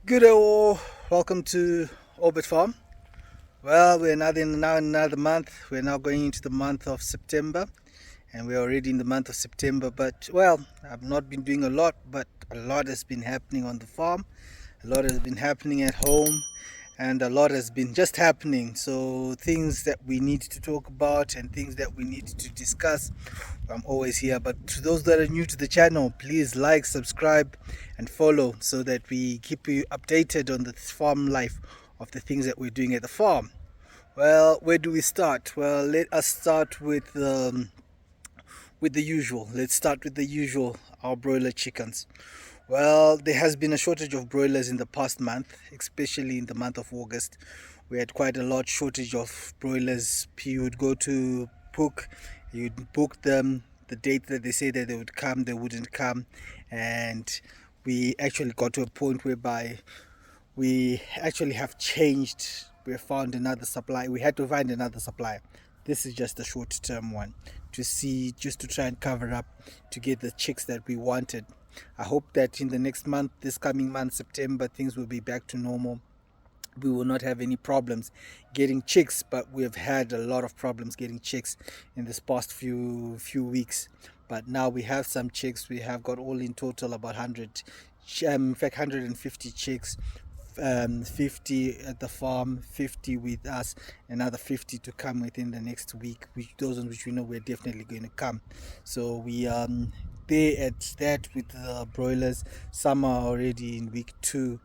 Good all, welcome to Obed Farm. Well, we're now in another month. We're now going into the month of September, and we're already in the month of September. But well, I've not been doing a lot, but a lot has been happening on the farm. A lot has been happening at home, and a lot has been just happening. So things that we need to talk about and things that we need to discuss, I'm always here. But to those that are new to the channel, please like, subscribe, and follow so that we keep you updated on the farm life of the things that we're doing at the farm. Well, where do we start? Well, let us start with the usual. Let's start with the usual, our broiler chickens. Well, there has been a shortage of broilers in the past month, especially in the month of August. We had quite a lot shortage of broilers. You would go to Pook, you'd book them, the date that they say that they would come, they wouldn't come. And we actually got to a point whereby we actually have changed. We have found another supply. We had to find another supplier. This is just a short-term one to see, just to try and cover up to get the chicks that we wanted. I hope that in the next month, this coming month, September, things will be back to normal. We will not have any problems getting chicks, but we have had a lot of problems getting chicks in this past few weeks. But now we have some chicks. We have got all in total about 100, in fact 150 chicks, 50 at the farm, 50 with us, another 50 to come within the next week, which those on which we know we're definitely going to come. So we there at that with the broilers. Some are already in week 2,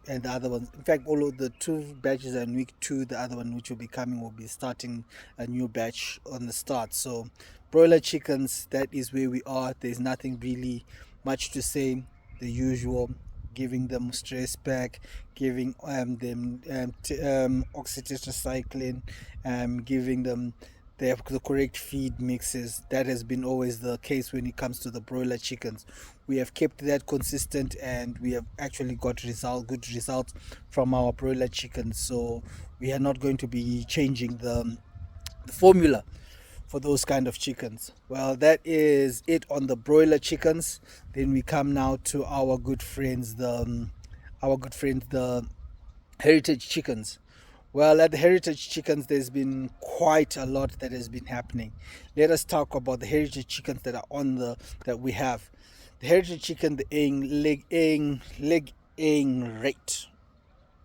and the other ones, in fact all of the 2 batches are in week 2. The other one which will be coming will be starting a new batch on the start. So broiler chickens, that is where we are. There's nothing really much to say. The usual, giving them stress pack, giving them oxytetracycline, giving them the correct feed mixes. That has been always the case when it comes to the broiler chickens. We have kept that consistent, and we have actually got good results from our broiler chickens. So we are not going to be changing the formula for those kind of chickens. Well, that is it on the broiler chickens. Then we come now to our good friends, the heritage chickens. Well, at the heritage chickens, there's been quite a lot that has been happening. Let us talk about the heritage chickens that are on that we have. The heritage chicken, the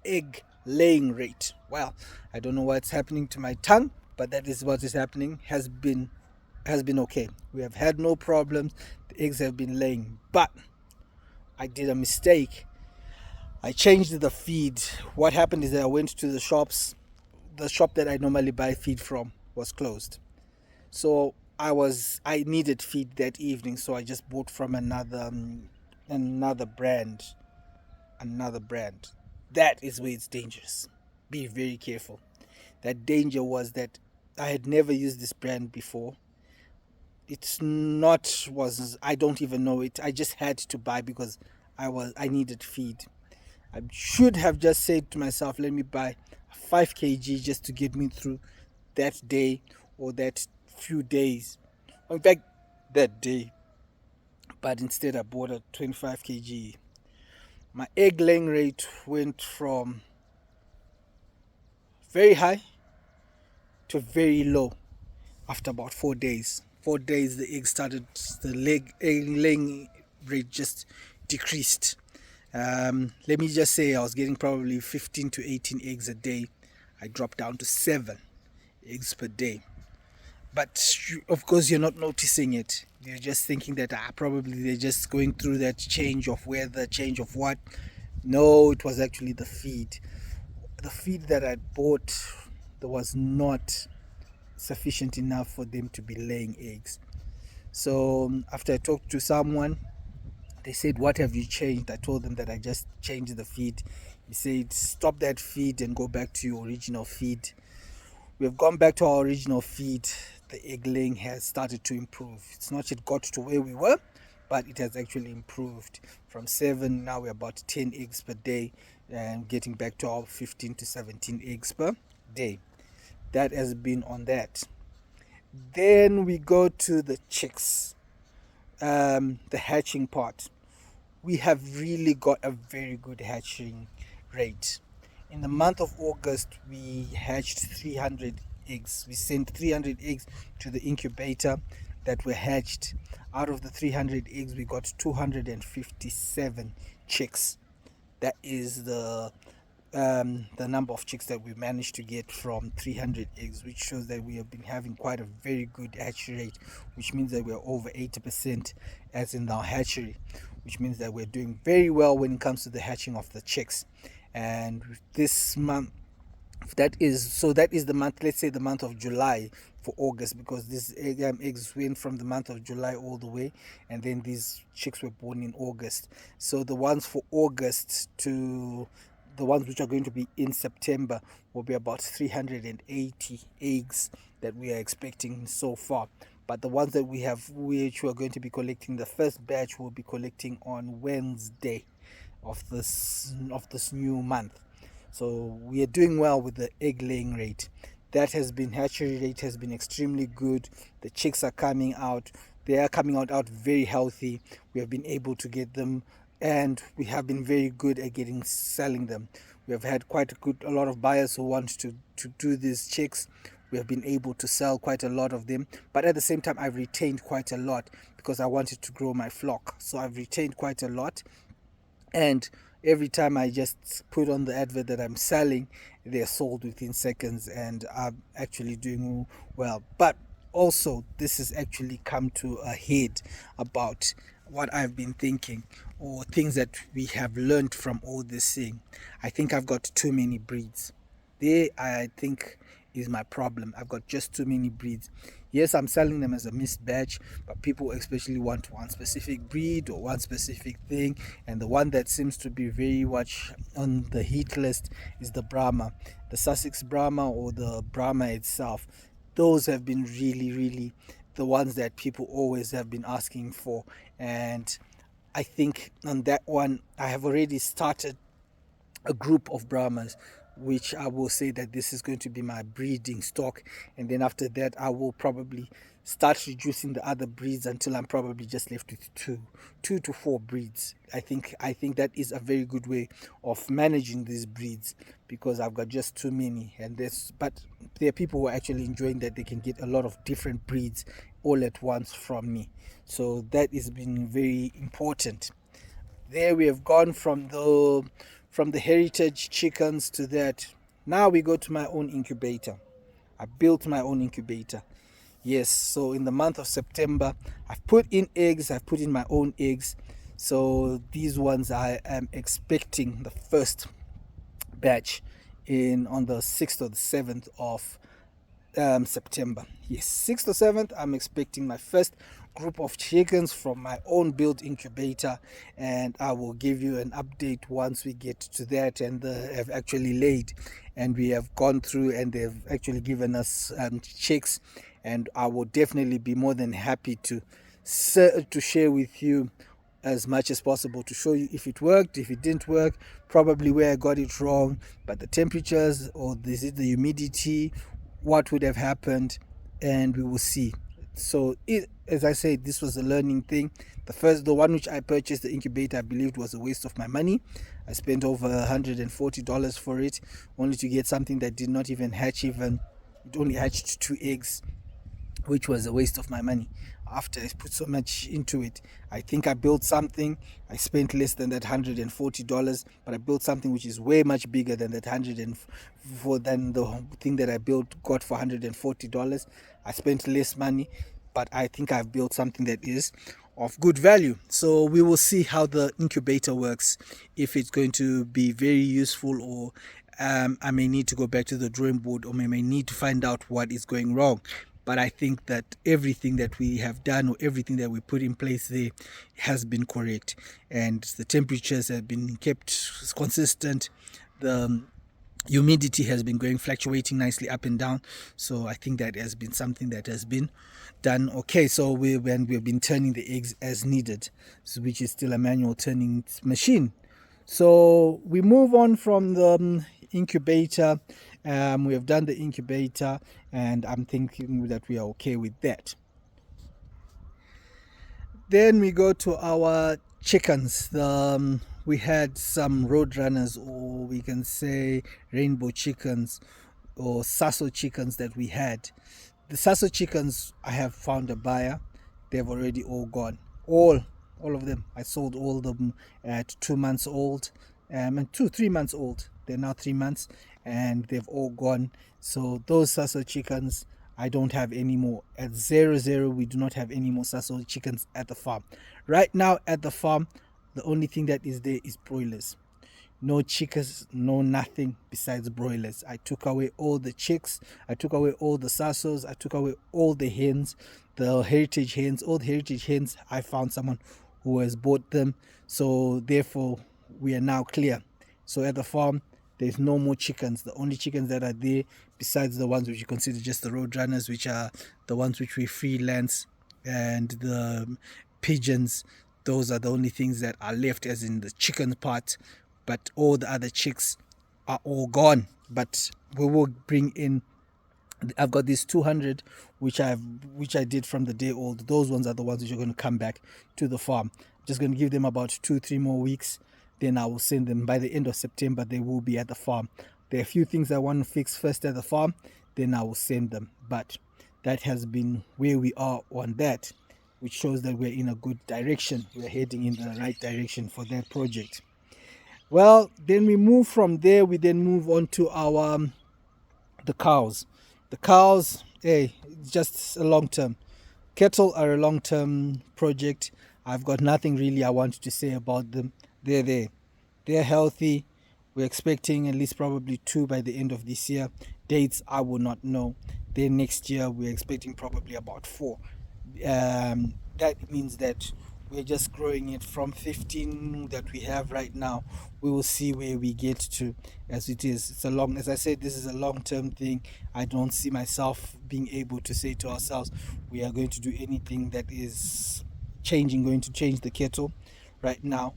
egg laying rate. Well, I don't know what's happening to my tongue, but that is what is happening. Has been okay. We have had no problems. The eggs have been laying, but I did a mistake. I changed the feed. What happened is that I went to the shops. The shop that I normally buy feed from was closed. So I needed feed that evening, so I just bought from another brand. Another brand. That is where it's dangerous. Be very careful. That danger was that I had never used this brand before. It's not was I don't even know it. I just had to buy because I needed feed. I should have just said to myself, let me buy 5 kg just to get me through that day or that few days. In fact, that day. But instead I bought a 25 kg. My egg laying rate went from very high to very low after about 4 days. 4 days the egg laying rate just decreased. Let me just say I was getting probably 15 to 18 eggs a day. I dropped down to 7 eggs per day. But of course you're not noticing it. You're just thinking that probably they're just going through that change of weather, change of what. No, it was actually the feed. The feed that I bought, that was not sufficient enough for them to be laying eggs. So after I talked to someone, they said, what have you changed? I told them that I just changed the feed. He said, stop that feed and go back to your original feed. We have gone back to our original feed. The egg laying has started to improve. It's not yet got to where we were, but it has actually improved. From 7, now we're about 10 eggs per day, and getting back to our 15 to 17 eggs per day. That has been on that. Then we go to the chicks, the hatching part. we have really got a very good hatching rate. In the month of August, we hatched 300 eggs. We sent 300 eggs to the incubator that were hatched. Out of the 300 eggs, we got 257 chicks. That is the number of chicks that we managed to get from 300 eggs, which shows that we have been having quite a very good hatchery rate, which means that we're over 80% as in our hatchery, which means that we're doing very well when it comes to the hatching of the chicks. And this month, that is the month, let's say the month of July for August, because these eggs went from the month of July all the way, and then these chicks were born in August. So the ones for August to the ones which are going to be in September will be about 380 eggs that we are expecting so far. But the ones that we have, which we are going to be collecting, the first batch will be collecting on Wednesday of this new month. So we are doing well with the egg laying rate. Hatchery rate has been extremely good. The chicks are coming out. They are coming out very healthy. We have been able to get them, and we have been very good at selling them. We have had a lot of buyers who want to do these chicks. We have been able to sell quite a lot of them, but at the same time I've retained quite a lot because I wanted to grow my flock. So I've retained quite a lot, and every time I just put on the advert that I'm selling, they're sold within seconds, and I'm actually doing well. But also, this has actually come to a head about what I've been thinking, or things that we have learned from all this thing. I think I've got too many breeds. I think, is my problem. I've got just too many breeds. Yes, I'm selling them as a mixed batch, but people especially want one specific breed or one specific thing, and the one that seems to be very much on the hit list is the Brahma, the Sussex Brahma, or the Brahma itself. Those have been really the ones that people always have been asking for, and I think on that one I have already started a group of Brahmas, which I will say that this is going to be my breeding stock, and then after that I will probably start reducing the other breeds until I'm probably just left with two to four breeds. I think that is a very good way of managing these breeds, because I've got just too many, but there are people who are actually enjoying that they can get a lot of different breeds all at once from me. So that has been very important. There we have gone from the heritage chickens to that. Now we go to my own incubator. I built my own incubator. Yes, so in the month of September, I've put in my own eggs. So these ones I am expecting the first batch on the 6th or the 7th of September. Yes, 6th or 7th, I'm expecting my first group of chickens from my own built incubator, and I will give you an update once we get to that, and they have actually laid, and we have gone through, and they've actually given us chicks, and I will definitely be more than happy to share with you as much as possible, to show you if it worked, if it didn't work, probably where I got it wrong, but the temperatures, or is it the humidity, what would have happened, and we will see. So as I said, this was a learning thing. The one which I purchased, the incubator, I believed was a waste of my money. I spent over $140 for it, only to get something that did not even hatch. It only hatched 2 eggs, which was a waste of my money. After I put so much into it, I think I built something. I spent less than that $140, but I built something which is way much bigger than that than the thing that I got for $140. I spent less money, but I think I've built something that is of good value. So we will see how the incubator works, if it's going to be very useful, or I may need to go back to the drawing board, or may need to find out what is going wrong. But I think that everything that we have done, or everything that we put in place there, has been correct, and the temperatures have been kept consistent. The humidity has been fluctuating nicely up and down. So I think that has been something that has been done okay. So we've been turning the eggs as needed, which is still a manual turning machine. So we move on from the incubator. We have done the incubator, and I'm thinking that we are okay with that. Then we go to our chickens. We had some road runners, or we can say rainbow chickens, or Sasso chickens that we had. The Sasso chickens, I have found a buyer. They've already all gone. All of them. I sold all of them at 2 months old, and 3 months old. They're now 3 months, and they've all gone. So those Sasso chickens, I don't have any more. At 00, we do not have any more Sasso chickens at the farm. Right now at the farm, the only thing that is there is broilers. No chickens, no nothing besides broilers. I took away all the chicks, I took away all the Sassos, I took away all the hens, the heritage hens, all the heritage hens. I found someone who has bought them, so therefore we are now clear. So at the farm, there's no more chickens. The only chickens that are there, besides the ones which you consider just the road runners, which are the ones which we freelance, and the pigeons, those are the only things that are left, as in the chicken part. But all the other chicks are all gone. But we will bring in, I've got these 200 which I did from the day old. Those ones are the ones which are going to come back to the farm. Just going to give them about 2-3 more weeks, then I will send them. By the end of September, they will be at the farm. There are a few things I want to fix first at the farm, then I will send them. But that has been where we are on that, which shows that we're in a good direction. We're heading in the right direction for that project. Well, then we move from there. We then move on to our the cows. The cows, hey, it's just a long term. Cattle are a long term project. I've got nothing really I want to say about them. They're there. They're healthy. We're expecting at least probably 2 by the end of this year. Dates I will not know. Then next year we're expecting probably about 4. That means that we're just growing it from 15 that we have right now. We will see where we get to, as it is. As I said, this is a long-term thing. I don't see myself being able to say to ourselves, we are going to do anything that is going to change the cattle. Right now,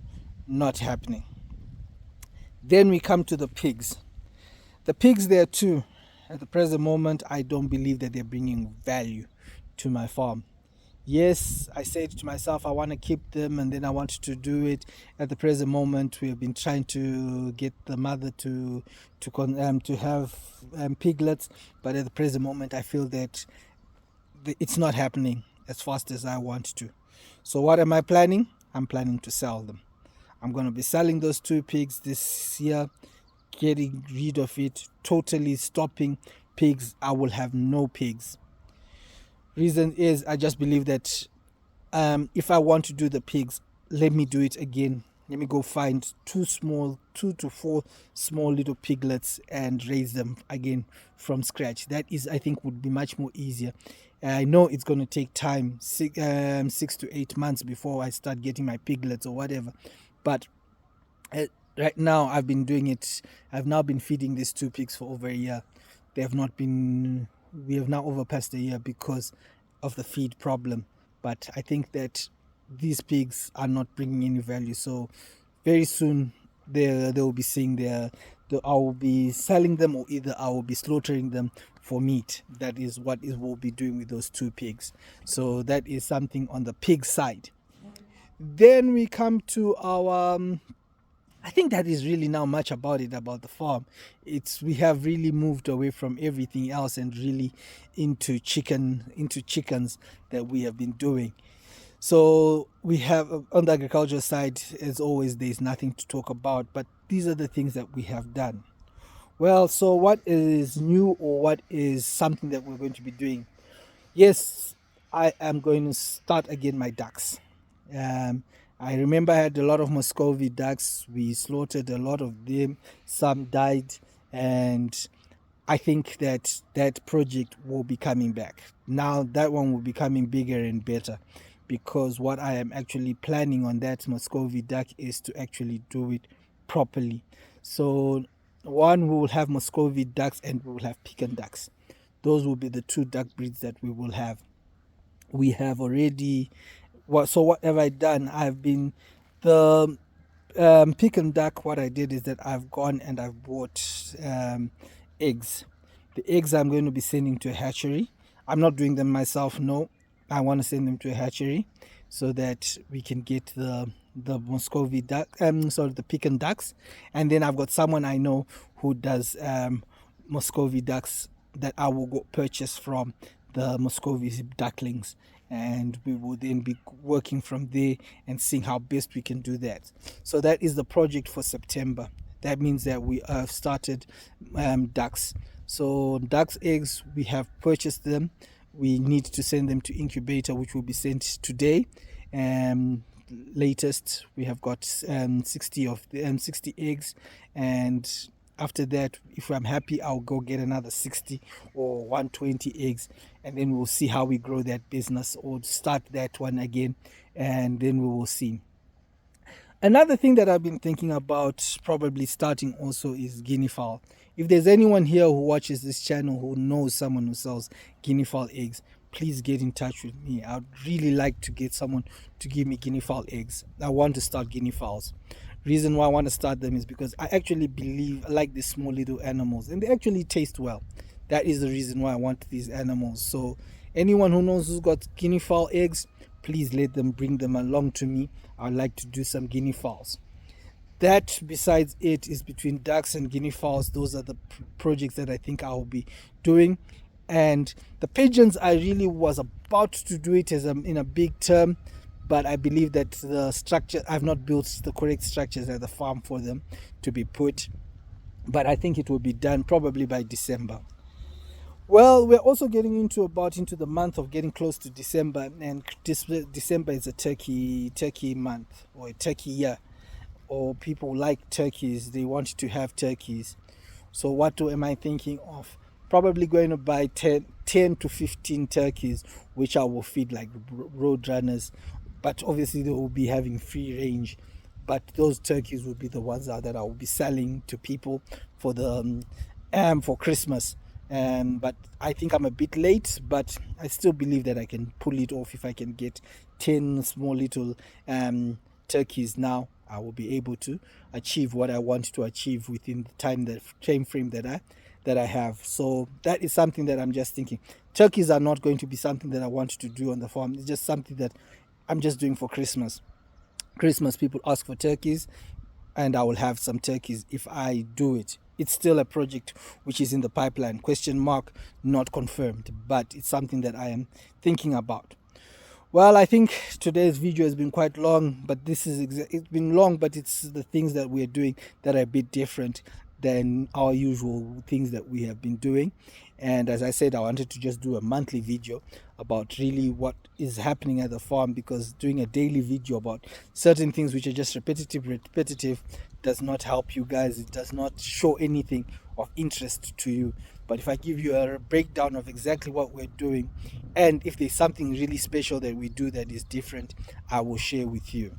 not happening. Then we come to the pigs. The pigs there too, at the present moment, I don't believe that they're bringing value to my farm. Yes, I said to myself, I want to keep them, and then I wanted to do it. At the present moment, we have been trying to get the mother to have piglets, but at the present moment, I feel that it's not happening as fast as I want to. So what am I planning? I'm planning to sell them. I'm going to be selling those 2 pigs this year, getting rid of it, totally stopping pigs. I will have no pigs. Reason is, I just believe that if I want to do the pigs, let me do it again. Let me go find 2 to 4 small little piglets and raise them again from scratch. That is, I think, would be much more easier. I know it's going to take time, 6 to 8 months before I start getting my piglets or whatever. But right now, I've been doing it. I've now been feeding these 2 pigs for over a year. They have not been. We have now overpassed a year because of the feed problem. But I think that these pigs are not bringing any value. So very soon they will be seeing I will be selling them, or either I will be slaughtering them for meat. That is what we'll be doing with those 2 pigs. So that is something on the pig side. Then we come to our I think that is really now much about the farm. We have really moved away from everything else and really into chickens that we have been doing. So we have, on the agriculture side, as always, there's nothing to talk about, but these are the things that we have done. Well, so what is new, or what is something that we're going to be doing? Yes, I am going to start again my ducks. I remember I had a lot of Muscovy ducks. We slaughtered a lot of them. Some died, and I think that project will be coming back. Now that one will be coming bigger and better, because what I am actually planning on that Muscovy duck is to actually do it properly. So one, we will have Muscovy ducks and we will have Pekin ducks. Those will be the 2 duck breeds that we will have. We have already... So what have I done? I've been... The Pekin duck, what I did is that I've gone and I've bought eggs. The eggs I'm going to be sending to a hatchery. I'm not doing them myself, no. I want to send them to a hatchery so that we can get the the Muscovy duck, the Pekin ducks, and then I've got someone I know who does Muscovy ducks that I will go purchase from the Muscovy ducklings, and we will then be working from there and seeing how best we can do that. So that is the project for September. That means that we have started ducks. So ducks eggs, we have purchased them. We need to send them to incubator, which will be sent today. Latest, we have got 60 eggs, and after that, if I'm happy, I'll go get another 60 or 120 eggs, and then we'll see how we grow that business, or start that one again, and then we will see. Another thing that I've been thinking about probably starting also is guinea fowl. If there's anyone here who watches this channel who knows someone who sells guinea fowl eggs, please get in touch with me. I'd really like to get someone to give me guinea fowl eggs. I want to start guinea fowls. Reason why I want to start them is because I actually believe I like these small little animals, and they actually taste well. That is the reason why I want these animals. So anyone who knows who's got guinea fowl eggs, please let them bring them along to me. I'd like to do some guinea fowls. That, besides it, is between ducks and guinea fowls. Those are the projects that I think I will be doing. And the pigeons, I really was about to do it as in a big term, but I believe that the structure, I've not built the correct structures at the farm for them to be put, but I think it will be done probably by December. Well, we're also getting into the month of getting close to December, and December is a turkey month, or a turkey year, or people like turkeys, they want to have turkeys. So what am I thinking of? Probably going to buy 10 to 15 turkeys, which I will feed like road runners, but obviously they will be having free range. But those turkeys will be the ones that I will be selling to people for the for Christmas. But I think I'm a bit late, but I still believe that I can pull it off. If I can get 10 small little turkeys now, I will be able to achieve what I want to achieve within the time frame that I have. So that is something that I'm just thinking. Turkeys are not going to be something that I want to do on the farm. It's just something that I'm just doing for Christmas. Christmas, people ask for turkeys, and I will have some turkeys if I do it. It's still a project which is in the pipeline, question mark, not confirmed, but it's something that I am thinking about. Well, I think today's video has been quite long, but it's been long, but it's the things that we're doing that are a bit different than our usual things that we have been doing. And as I said, I wanted to just do a monthly video about really what is happening at the farm, because doing a daily video about certain things which are just repetitive does not help you guys. It does not show anything of interest to you. But if I give you a breakdown of exactly what we're doing, and if there's something really special that we do that is different, I will share with you.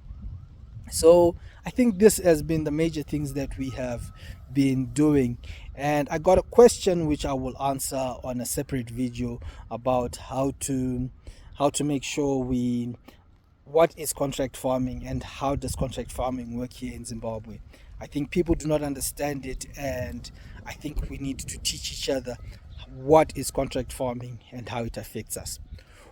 So I think this has been the major things that we have been doing, and I got a question which I will answer on a separate video about how to make sure what is contract farming and how does contract farming work here in Zimbabwe. I think people do not understand it, and I think we need to teach each other what is contract farming and how it affects us.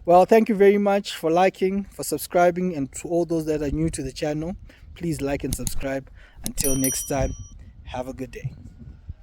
Well, thank you very much for liking, for subscribing, and to all those that are new to the channel, please like and subscribe. Until next time, have a good day.